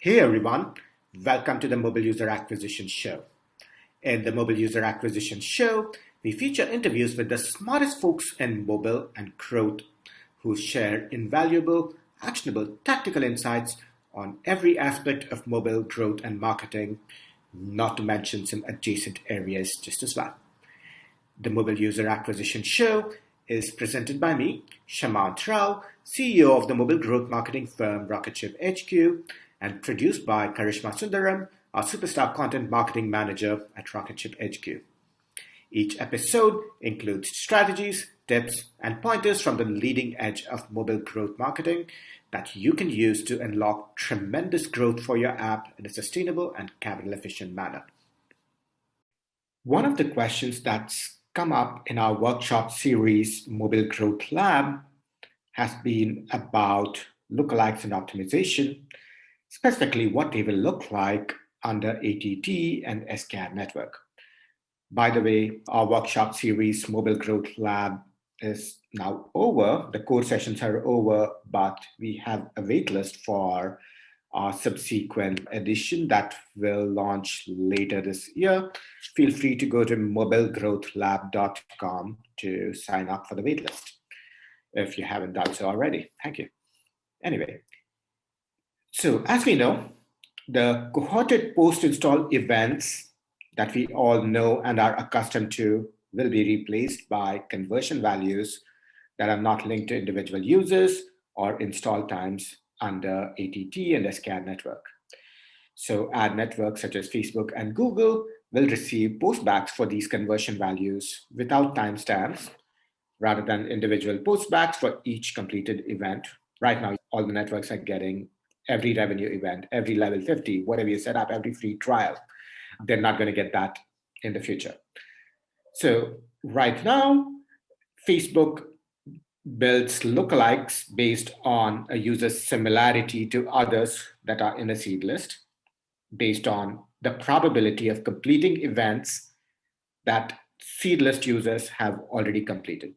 Hey everyone, welcome to the Mobile User Acquisition Show. In the Mobile User Acquisition Show, we feature interviews with the smartest folks in mobile and growth who share invaluable, actionable, tactical insights on every aspect of mobile growth and marketing, not to mention some adjacent areas just as well. The Mobile User Acquisition Show is presented by me, Shamant Rao, CEO of the mobile growth marketing firm Rocketship HQ, and produced by Karishma Sundaram, our superstar content marketing manager at Rocketship HQ. Each episode includes strategies, tips, and pointers from the leading edge of mobile growth marketing that you can use to unlock tremendous growth for your app in a sustainable and capital efficient manner. One of the questions that's come up in our workshop series, Mobile Growth Lab, has been about lookalikes and optimization, specifically what they will look like under ATT and SKAdNetwork. By the way, our workshop series, Mobile Growth Lab, is now over. The core sessions are over, but we have a waitlist for our subsequent edition that will launch later this year. Feel free to go to mobilegrowthlab.com to sign up for the waitlist if you haven't done so already. Thank you. Anyway, so as we know, the cohorted post-install events that we all know and are accustomed to will be replaced by conversion values that are not linked to individual users or install times under ATT and SKAdNetwork. So ad networks such as Facebook and Google will receive postbacks for these conversion values without timestamps rather than individual postbacks for each completed event. Right now, all the networks are getting every revenue event, every level 50, whatever you set up, every free trial. They're not going to get that in the future. So right now, Facebook builds lookalikes based on a user's similarity to others that are in a seed list, based on the probability of completing events that seed list users have already completed.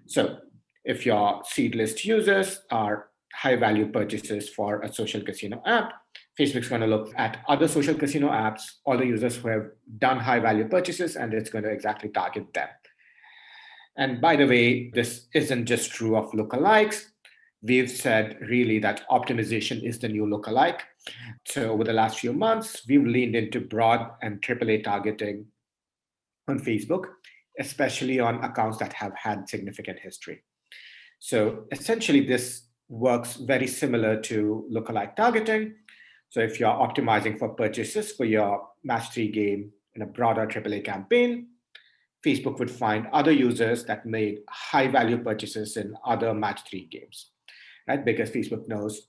So if your seed list users are high value purchases for a social casino app, Facebook's going to look at other social casino apps, all the users who have done high value purchases, and it's going to exactly target them. And by the way, this isn't just true of lookalikes. We've said really that optimization is the new lookalike. So over the last few months, we've leaned into broad and AAA targeting on Facebook, especially on accounts that have had significant history. So essentially, this works very similar to lookalike targeting. So if you're optimizing for purchases for your Match 3 game in a broader AAA campaign, Facebook would find other users that made high value purchases in other Match 3 games, right? Because Facebook knows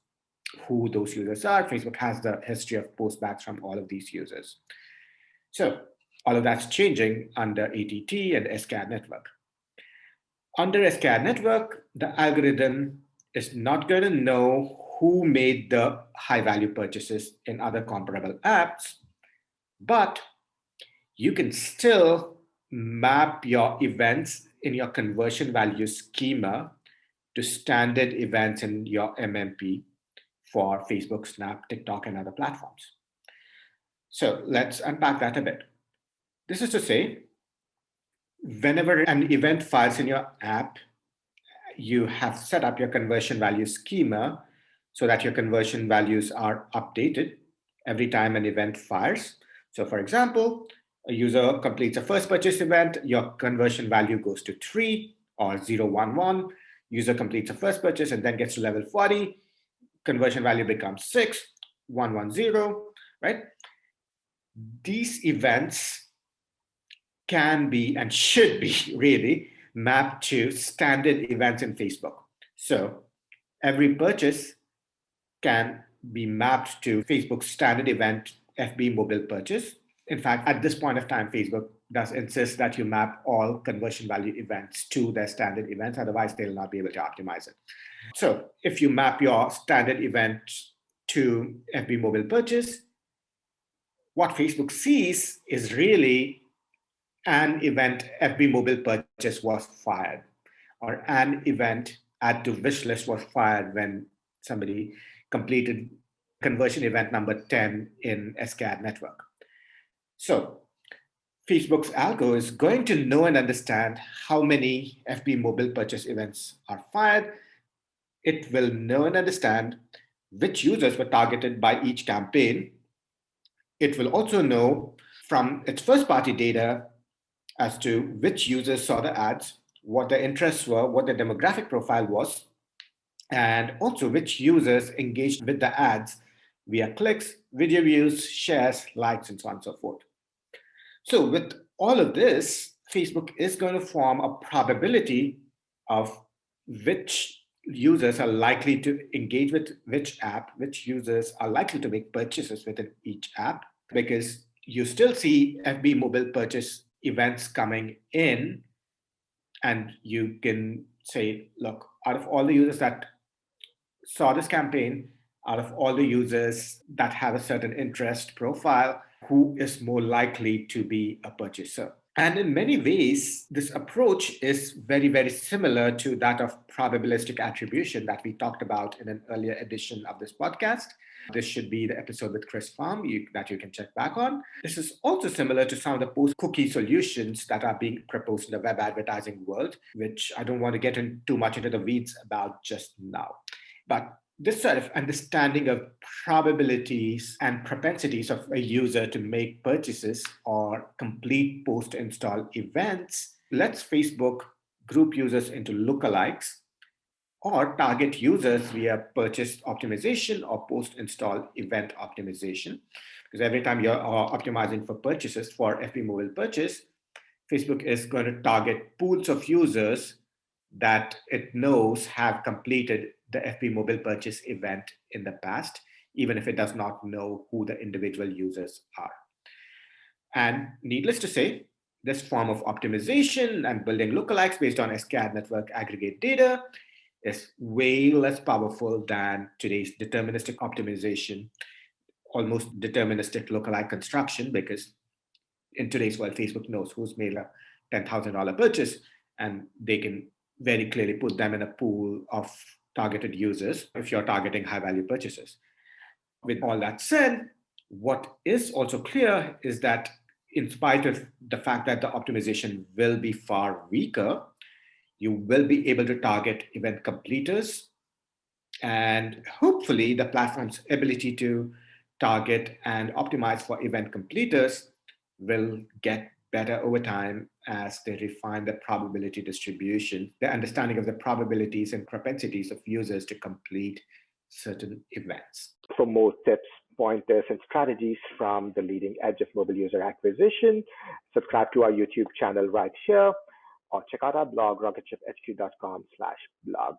who those users are. Facebook has the history of postbacks from all of these users. So all of that's changing under ATT and SKAdNetwork. Under SKAdNetwork, the algorithm is not going to know who made the high value purchases in other comparable apps, but you can still map your events in your conversion value schema to standard events in your MMP for Facebook, Snap, TikTok, and other platforms. So let's unpack that a bit. This is to say, whenever an event fires in your app, you have set up your conversion value schema so that your conversion values are updated every time an event fires. So for example, a user completes a first purchase event, your conversion value goes to 3 or 011. User completes a first purchase and then gets to level 40, conversion value becomes 6, 110, right? These events can be and should be really mapped to standard events in Facebook. So every purchase can be mapped to Facebook's standard event, FB mobile purchase. In fact, at this point of time, Facebook does insist that you map all conversion value events to their standard events. Otherwise, they'll not be able to optimize it. So if you map your standard event to FB mobile purchase, what Facebook sees is really an event FB mobile purchase was fired, or an event add to wish list was fired when somebody completed conversion event number 10 in SKAdNetwork. So Facebook's algo is going to know and understand how many FB mobile purchase events are fired. It will know and understand which users were targeted by each campaign. It will also know from its first-party data as to which users saw the ads, what their interests were, what their demographic profile was, and also which users engaged with the ads via clicks, video views, shares, likes, and so on and so forth. So with all of this, Facebook is going to form a probability of which users are likely to engage with which app, which users are likely to make purchases within each app, because you still see FB mobile purchase events coming in, and you can say, look, out of all the users that saw this campaign, out of all the users that have a certain interest profile, who is more likely to be a purchaser? And in many ways, this approach is very, very similar to that of probabilistic attribution that we talked about in an earlier edition of this podcast. This should be the episode with Chris Pham that you can check back on. This is also similar to some of the post-cookie solutions that are being proposed in the web advertising world, which I don't want to get in too much into the weeds about just now. But this sort of understanding of probabilities and propensities of a user to make purchases or complete post-install events lets Facebook group users into lookalikes or target users via purchase optimization or post-install event optimization. Because every time you're optimizing for purchases for FB mobile purchase, Facebook is going to target pools of users that it knows have completed the FB mobile purchase event in the past, even if it does not know who the individual users are. And needless to say, this form of optimization and building lookalikes based on SKAdNetwork aggregate data is way less powerful than today's deterministic optimization, almost deterministic lookalike construction, because in today's world, Facebook knows who's made a $10,000 purchase, and they can very clearly put them in a pool of targeted users if you're targeting high-value purchases. With all that said, what is also clear is that in spite of the fact that the optimization will be far weaker, you will be able to target event completers, and hopefully the platform's ability to target and optimize for event completers will get better over time as they refine the probability distribution, the understanding of the probabilities and propensities of users to complete certain events. For more tips, pointers, and strategies from the leading edge of mobile user acquisition, subscribe to our YouTube channel right here, or check out our blog, rocketship.hq.com/blog.